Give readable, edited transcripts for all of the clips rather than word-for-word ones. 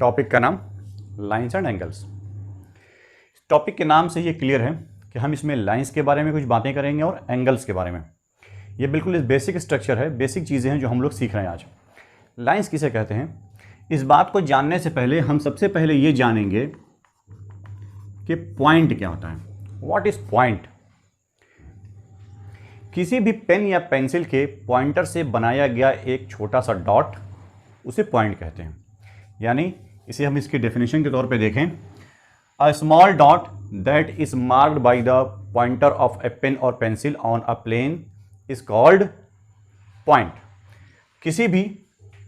Topic का नाम lines and angles. Topic के नाम से ये क्लियर है कि हम इसमें लाइंस के बारे में कुछ बातें करेंगे और एंगल्स के बारे में। ये बिल्कुल इस बेसिक स्ट्रक्चर है, बेसिक चीज़ें हैं जो हम लोग सीख रहे हैं आज। लाइंस किसे कहते हैं, इस बात को जानने से पहले हम सबसे पहले ये जानेंगे कि पॉइंट क्या होता है। What is point? किसी भी पेन या पेंसिल के पॉइंटर से बनाया गया एक छोटा सा डॉट उसे पॉइंट कहते हैं। यानी इसे हम इसकी डेफिनेशन के तौर पे देखें, a small dot that is marked by the pointer of a pen और pencil on a plane is called point. किसी भी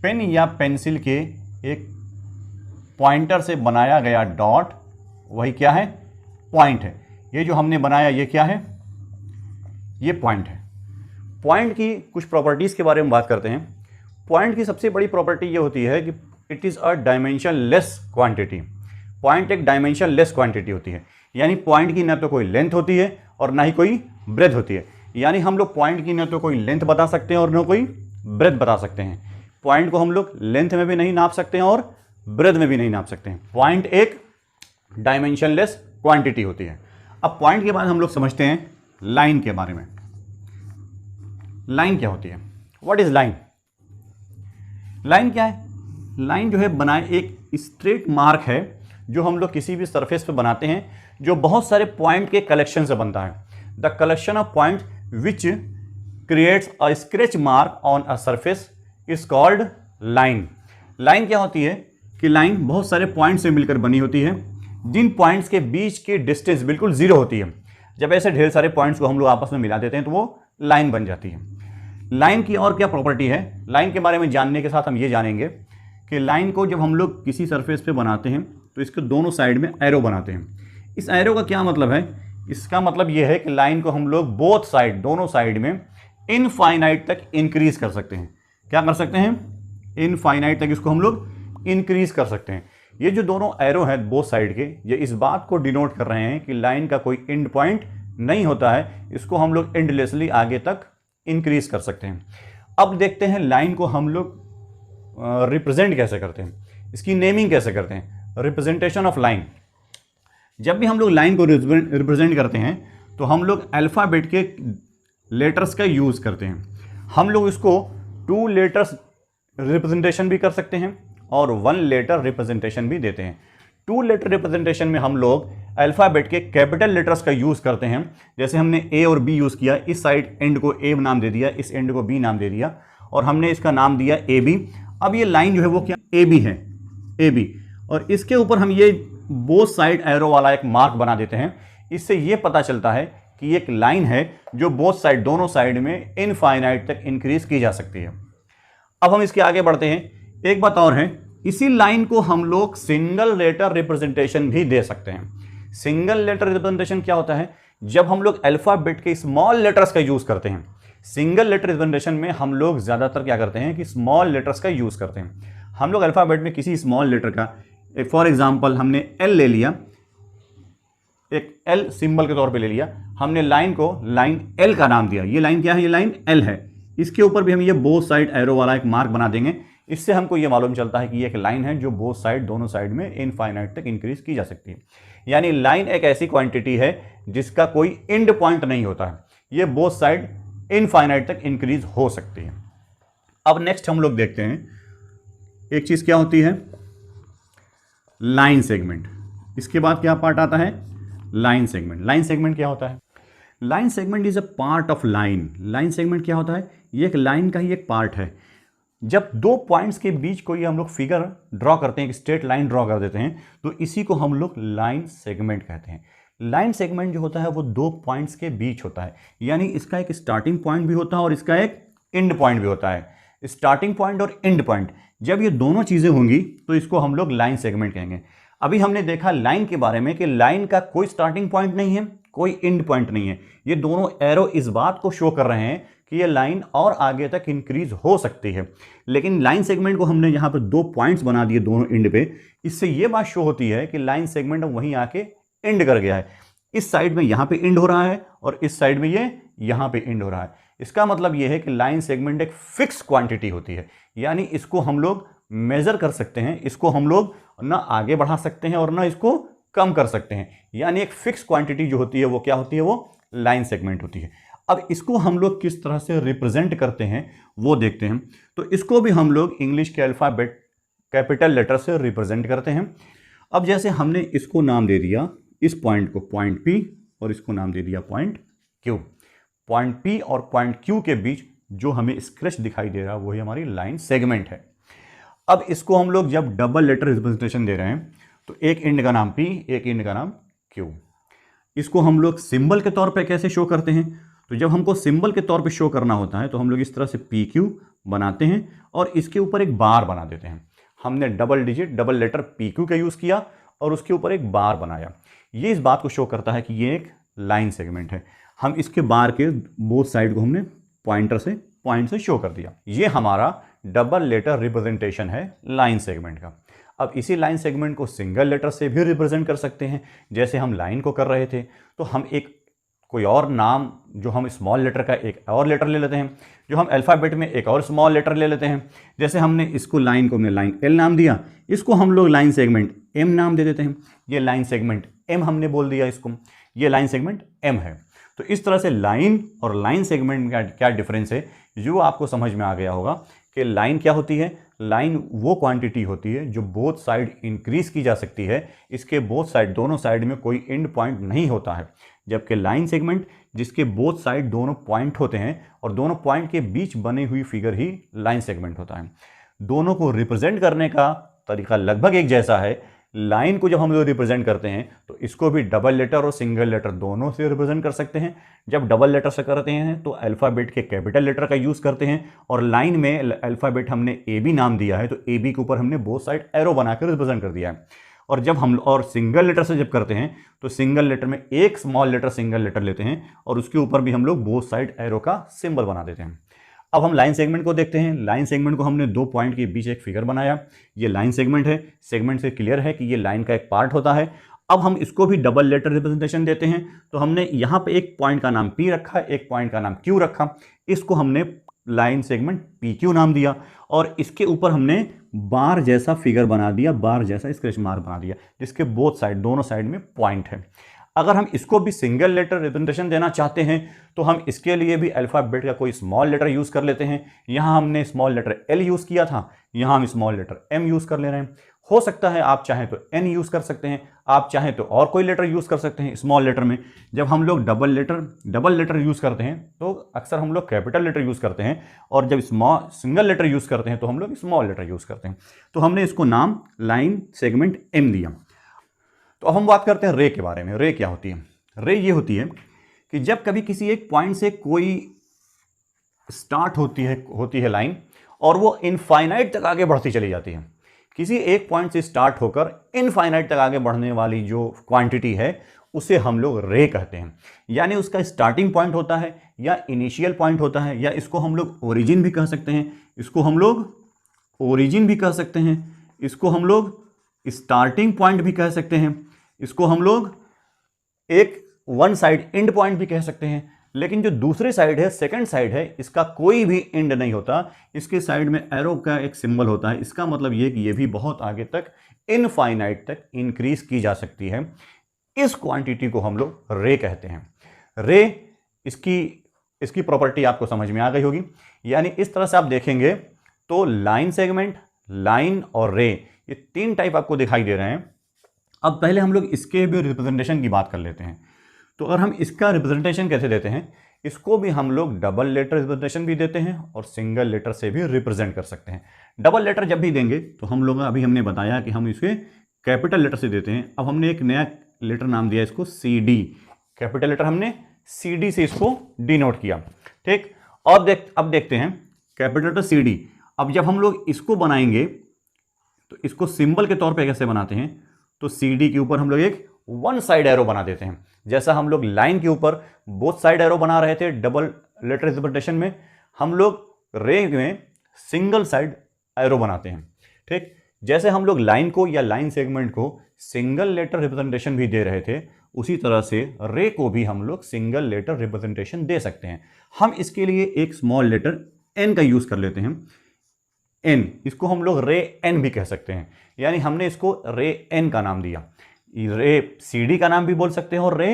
पेन या पेंसिल के एक पॉइंटर से बनाया गया डॉट वही क्या है, पॉइंट है। ये जो हमने बनाया ये क्या है, ये पॉइंट है। पॉइंट की कुछ प्रॉपर्टीज के बारे में बात करते हैं। पॉइंट की सबसे बड़ी प्रॉपर्टी ये होती है कि it is a dimension less quantity. Point एक डायमेंशन लेस क्वांटिटी होती है, यानी पॉइंट की ना तो कोई लेंथ होती है और ना ही कोई ब्रेथ होती है। यानी हम लोग पॉइंट की ना तो कोई लेंथ बता सकते हैं और ना कोई ब्रेथ बता सकते हैं। पॉइंट को हम लोग लेंथ में भी नहीं नाप सकते हैं और ब्रेथ में भी नहीं नाप सकते हैं। पॉइंट एक डायमेंशन लेस क्वांटिटी होती है। अब पॉइंट के बाद हम लोग समझते हैं लाइन के बारे में। लाइन क्या होती है, व्हाट इज लाइन? लाइन क्या है? लाइन जो है बनाए एक स्ट्रेट मार्क है जो हम लोग किसी भी सरफेस पे बनाते हैं, जो बहुत सारे पॉइंट के कलेक्शन से बनता है। The collection of point which creates a scratch mark on a surface is called line. Line क्या होती है कि लाइन बहुत सारे पॉइंट से मिलकर बनी होती है, जिन पॉइंट्स के बीच की डिस्टेंस बिल्कुल जीरो होती है। जब ऐसे ढेर सारे पॉइंट्स को हम लोग आपस में मिला देते हैं तो वो लाइन बन जाती है। लाइन की और क्या प्रॉपर्टी है, लाइन के बारे में जानने के साथ हम ये जानेंगे कि लाइन को जब हम लोग किसी सरफेस पे बनाते हैं तो इसके दोनों साइड में एरो बनाते हैं। इस एरो का क्या मतलब है? इसका मतलब ये है कि लाइन को हम लोग बोथ साइड, दोनों साइड में इनफाइनाइट तक इंक्रीज कर सकते हैं। क्या कर सकते हैं? इनफाइनाइट तक इसको हम लोग इंक्रीज कर सकते हैं। ये जो दोनों एरो हैं बोथ साइड के, ये इस बात को डिनोट कर रहे हैं कि लाइन का कोई एंड पॉइंट नहीं होता है, इसको हम लोग एंडलेसली आगे तक इंक्रीज कर सकते हैं। अब देखते हैं लाइन को हम लोग रिप्रेजेंट कैसे करते हैं, इसकी नेमिंग कैसे करते हैं। रिप्रेजेंटेशन ऑफ लाइन, जब भी हम लोग लाइन को रिप्रेजेंट करते हैं तो हम लोग अल्फ़ाबेट के लेटर्स का यूज करते हैं। हम लोग इसको 2 लेटर्स रिप्रेजेंटेशन भी कर सकते हैं और 1 लेटर रिप्रेजेंटेशन भी देते हैं। 2 लेटर रिप्रेजेंटेशन में हम लोग अल्फ़ाबेट के कैपिटल लेटर्स का यूज़ करते हैं। जैसे हमने ए और बी यूज़ किया, इस साइड एंड को ए नाम दे दिया, इस एंड को बी नाम दे दिया और हमने इसका नाम दिया ए बी। अब ये लाइन जो है वो क्या, ए बी है, ए बी। और इसके ऊपर हम ये बोथ साइड एरो वाला एक मार्क बना देते हैं। इससे ये पता चलता है कि एक लाइन है जो बोथ साइड, दोनों साइड में इनफाइनाइट तक इंक्रीज की जा सकती है। अब हम इसके आगे बढ़ते हैं। एक बात और है, इसी लाइन को हम लोग सिंगल लेटर रिप्रेजेंटेशन भी दे सकते हैं। सिंगल लेटर रिप्रेजेंटेशन क्या होता है? जब हम लोग अल्फाबेट के स्मॉल लेटर्स का यूज करते हैं। सिंगल लेटर रिप्रेजेंटेशन में हम लोग ज्यादातर क्या करते हैं कि स्मॉल लेटर्स का यूज करते हैं। हम लोग अल्फाबेट में किसी स्मॉल लेटर का, फॉर एग्जाम्पल हमने एल ले लिया, एक एल सिंबल के तौर पे ले लिया, हमने लाइन को लाइन एल का नाम दिया। ये लाइन क्या है? ये लाइन एल है। इसके ऊपर भी हम ये बोथ साइड एरो वाला एक मार्क बना देंगे। इससे हमको ये मालूम चलता है कि ये एक लाइन है जो बोथ साइड, दोनों साइड में इनफाइनाइट तक इंक्रीज की जा सकती है। यानी लाइन एक ऐसी क्वांटिटी है जिसका कोई एंड पॉइंट नहीं होता है, ये बोथ साइड इनफाइनाइट तक इंक्रीज हो सकती है। अब नेक्स्ट हम लोग देखते हैं एक चीज क्या होती है, लाइन सेगमेंट। इसके बाद क्या पार्ट आता है? Line segment. लाइन सेगमेंट क्या होता है? Line segment is a part of line. Line segment क्या होता है? ये एक लाइन का ही एक पार्ट है। जब 2 पॉइंट्स के बीच कोई हम लोग फिगर ड्रॉ करते हैं, एक स्ट्रेट लाइन ड्रॉ कर देते हैं, तो इसी को हम लोग लाइन सेगमेंट कहते हैं। लाइन सेगमेंट जो होता है वो 2 पॉइंट्स के बीच होता है, यानी इसका एक स्टार्टिंग पॉइंट भी होता है और इसका एक एंड पॉइंट भी होता है। स्टार्टिंग पॉइंट और एंड पॉइंट, जब ये दोनों चीजें होंगी तो इसको हम लोग लाइन सेगमेंट कहेंगे। अभी हमने देखा लाइन के बारे में कि लाइन का कोई स्टार्टिंग पॉइंट नहीं है, कोई एंड पॉइंट नहीं है। ये दोनों एरो इस बात को शो कर रहे हैं कि ये लाइन और आगे तक इंक्रीज हो सकती है। लेकिन लाइन सेगमेंट को हमने यहाँ पर 2 पॉइंट्स बना दिए दोनों एंड पे, इससे ये बात शो होती है कि लाइन सेगमेंट वहीं आके एंड कर गया है। इस साइड में यहाँ पे एंड हो रहा है और इस साइड में ये यहाँ पे एंड हो रहा है। इसका मतलब ये है कि लाइन सेगमेंट एक फिक्स क्वांटिटी होती है, यानी इसको हम लोग मेजर कर सकते हैं, इसको हम लोग ना आगे बढ़ा सकते हैं और ना इसको कम कर सकते हैं। यानी एक फिक्स क्वांटिटी जो होती है वो क्या होती है, वो लाइन सेगमेंट होती है। अब इसको हम लोग किस तरह से रिप्रेजेंट करते हैं वो देखते हैं। तो इसको भी हम लोग इंग्लिश के अल्फाबेट कैपिटल लेटर से रिप्रेजेंट करते हैं। अब जैसे हमने इसको नाम दे दिया, इस पॉइंट को पॉइंट पी, और इसको नाम दे दिया पॉइंट क्यू। पॉइंट पी और पॉइंट क्यू के बीच जो हमें स्क्रैच दिखाई दे रहा है वही हमारी लाइन सेगमेंट है। अब इसको हम लोग जब डबल लेटर रिप्रेजेंटेशन दे रहे हैं तो एक एंड का नाम पी, एक एंड का नाम क्यू। इसको हम लोग सिंबल के तौर पे कैसे शो करते हैं, तो जब हमको सिंबल के तौर पे शो करना होता है तो हम लोग इस तरह से पी क्यू बनाते हैं और इसके ऊपर एक बार बना देते हैं। हमने double digit double letter P Q का यूज़ किया और उसके ऊपर एक बार बनाया। ये इस बात को शो करता है कि ये एक लाइन सेगमेंट है। हम इसके बार के बोथ साइड को हमने पॉइंट से शो कर दिया। ये हमारा डबल लेटर रिप्रेजेंटेशन है लाइन सेगमेंट का। अब इसी लाइन सेगमेंट को सिंगल लेटर से भी रिप्रेजेंट कर सकते हैं, जैसे हम लाइन को कर रहे थे। तो हम एक कोई और नाम, जो हम स्मॉल लेटर का एक और लेटर ले लेते हैं, जो हम अल्फ़ाबेट में एक और स्मॉल लेटर ले लेते हैं। जैसे हमने इसको लाइन को हमने लाइन एल नाम दिया, इसको हम लोग लाइन सेगमेंट एम नाम दे देते हैं। ये लाइन सेगमेंट एम हमने बोल दिया इसको, ये लाइन सेगमेंट एम है। तो इस तरह से लाइन और लाइन सेगमेंट का क्या डिफरेंस है जो आपको समझ में आ गया होगा कि लाइन क्या होती है। लाइन वो क्वांटिटी होती है जो बोथ साइड इंक्रीज की जा सकती है, इसके बोथ साइड दोनों साइड में कोई एंड पॉइंट नहीं होता है। जबकि लाइन सेगमेंट जिसके बोथ साइड दोनों पॉइंट होते हैं और दोनों पॉइंट के बीच बनी हुई फिगर ही लाइन सेगमेंट होता है। दोनों को रिप्रेजेंट करने का तरीका लगभग एक जैसा है। लाइन को जब हम लोग रिप्रेजेंट करते हैं तो इसको भी डबल लेटर और सिंगल लेटर दोनों से रिप्रेजेंट कर सकते हैं। जब डबल लेटर से करते हैं तो अल्फ़ाबेट के कैपिटल लेटर का यूज़ करते हैं, और लाइन में अल्फ़ाबेट हमने ए बी नाम दिया है तो ए बी के ऊपर हमने बोथ साइड एरो बनाकर रिप्रेजेंट कर दिया है। और जब हम सिंगल लेटर से जब करते हैं तो सिंगल लेटर में एक स्मॉल लेटर सिंगल लेटर लेते हैं और उसके ऊपर भी हम लोग बोथ साइड एरो का सिंबल बना देते हैं। अब हम लाइन सेगमेंट को देखते हैं। लाइन सेगमेंट को हमने दो पॉइंट के बीच एक फिगर बनाया, ये लाइन सेगमेंट है। सेगमेंट से क्लियर है कि ये लाइन का एक पार्ट होता है। अब हम इसको भी डबल लेटर रिप्रेजेंटेशन देते हैं, तो हमने यहाँ पे एक पॉइंट का नाम पी रखा, एक पॉइंट का नाम क्यू रखा। इसको हमने लाइन सेगमेंट पी क्यू नाम दिया और इसके ऊपर हमने बार जैसा फिगर बना दिया, बार जैसा स्क्रैच मार्क बना दिया, जिसके बोथ साइड दोनों साइड में पॉइंट है। अगर हम इसको भी सिंगल लेटर रिप्रेजेंटेशन देना चाहते हैं तो हम इसके लिए भी अल्फ़ाबेट का कोई स्मॉल लेटर यूज़ कर लेते हैं। यहाँ हमने स्मॉल लेटर एल यूज़ किया था, यहाँ हम स्मॉल लेटर एम यूज़ कर ले रहे हैं। हो सकता है आप चाहें तो एन यूज़ कर सकते हैं, आप चाहें तो और कोई लेटर यूज़ कर सकते हैं स्मॉल लेटर में। जब हम लोग डबल लेटर यूज़ करते हैं तो अक्सर हम लोग कैपिटल लेटर यूज़ करते हैं, और जब सिंगल लेटर यूज़ करते हैं तो हम लोग स्मॉल लेटर यूज़ करते हैं। तो हमने इसको नाम लाइन सेगमेंट एम दिया। तो अब हम बात करते हैं रे के बारे में। रे क्या होती है? रे ये होती है कि जब कभी किसी एक पॉइंट से कोई स्टार्ट होती है लाइन और वो इनफाइनाइट तक आगे बढ़ती चली जाती है। किसी एक पॉइंट से स्टार्ट होकर इनफाइनाइट तक आगे बढ़ने वाली जो क्वांटिटी है उसे हम लोग रे कहते हैं। यानी उसका स्टार्टिंग पॉइंट होता है या इनिशियल पॉइंट होता है, या इसको हम लोग ओरिजिन भी कह सकते हैं, इसको हम लोग ओरिजिन भी कह सकते हैं, इसको हम लोग स्टार्टिंग पॉइंट भी कह सकते हैं, इसको हम लोग एक वन साइड एंड पॉइंट भी कह सकते हैं। लेकिन जो दूसरी साइड है, सेकंड साइड है, इसका कोई भी एंड नहीं होता। इसके साइड में एरो का एक सिंबल होता है। इसका मतलब ये कि ये भी बहुत आगे तक इनफाइनाइट तक इंक्रीज की जा सकती है। इस क्वांटिटी को हम लोग रे कहते हैं। रे इसकी प्रॉपर्टी आपको समझ में आ गई होगी। यानी इस तरह से आप देखेंगे तो लाइन सेगमेंट, लाइन और रे, ये तीन टाइप आपको दिखाई दे रहे हैं। अब पहले हम लोग इसके भी रिप्रेजेंटेशन की बात कर लेते हैं। तो अगर हम इसका रिप्रेजेंटेशन कैसे देते हैं, इसको भी हम लोग डबल लेटर रिप्रेजेंटेशन भी देते हैं और सिंगल लेटर से भी रिप्रेजेंट कर सकते हैं। डबल लेटर जब भी देंगे तो हम लोग अभी हमने बताया कि हम इसे कैपिटल लेटर से देते हैं। अब हमने एक नया लेटर नाम दिया इसको सी डी। कैपिटल लेटर हमने सी डी से इसको डिनोट किया, ठीक। और अब देखते हैं कैपिटल लेटर सी डी। अब जब हम लोग इसको बनाएंगे तो इसको सिंबल के तौर पे कैसे बनाते हैं, तो सी डी के ऊपर हम लोग एक वन साइड एरो बना देते हैं। जैसा हम लोग लाइन के ऊपर बोथ साइड एरो बना रहे थे डबल लेटर रिप्रेजेंटेशन में, हम लोग रे में सिंगल साइड एरो बनाते हैं, ठीक। जैसे हम लोग लाइन को या लाइन सेगमेंट को सिंगल लेटर रिप्रेजेंटेशन भी दे रहे थे, उसी तरह से रे को भी हम लोग सिंगल लेटर रिप्रेजेंटेशन दे सकते हैं। हम इसके लिए एक स्मॉल लेटर एन का यूज कर लेते हैं। एन, इसको हम लोग रे एन भी कह सकते हैं, यानी हमने इसको रे एन का नाम दिया। रे सी डी का नाम भी बोल सकते हैं और रे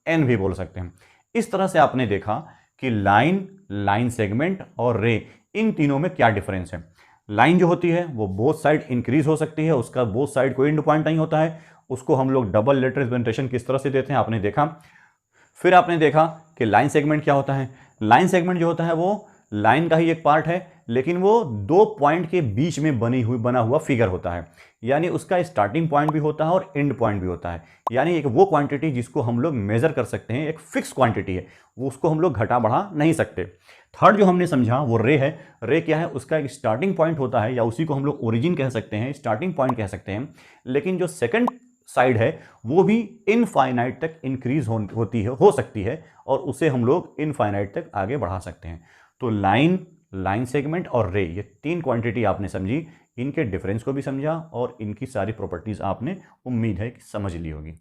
एन भी बोल सकते हैं। इस तरह से आपने देखा कि लाइन, लाइन सेगमेंट और रे, इन तीनों में क्या डिफरेंस है। लाइन जो होती है वो बोथ साइड इंक्रीज हो सकती है, उसका बोथ साइड कोई एंड पॉइंट नहीं होता है, उसको हम लोग डबल लेटर रिप्रेजेंटेशन किस तरह से देते हैं आपने देखा। फिर आपने देखा कि लाइन सेगमेंट क्या होता है। लाइन सेगमेंट जो होता है वो लाइन का ही एक पार्ट है, लेकिन वो दो पॉइंट के बीच में बना हुआ फिगर होता है, यानी उसका स्टार्टिंग पॉइंट भी होता है और एंड पॉइंट भी होता है। यानी एक वो क्वांटिटी जिसको हम लोग मेजर कर सकते हैं, एक फिक्स क्वांटिटी है, वो उसको हम लोग घटा बढ़ा नहीं सकते। थर्ड जो हमने समझा वो रे है। रे क्या है, उसका एक स्टार्टिंग पॉइंट होता है, या उसी को हम लोग ओरिजिन कह सकते हैं, स्टार्टिंग पॉइंट कह सकते हैं, लेकिन जो सेकंड साइड है वो भी इनफाइनाइट तक इंक्रीज होती है, हो सकती है, और उसे हम लोग इनफाइनाइट तक आगे बढ़ा सकते हैं। तो लाइन, लाइन सेगमेंट और रे, ये तीन क्वांटिटी आपने समझी, इनके डिफरेंस को भी समझा और इनकी सारी प्रॉपर्टीज आपने उम्मीद है कि समझ ली होगी।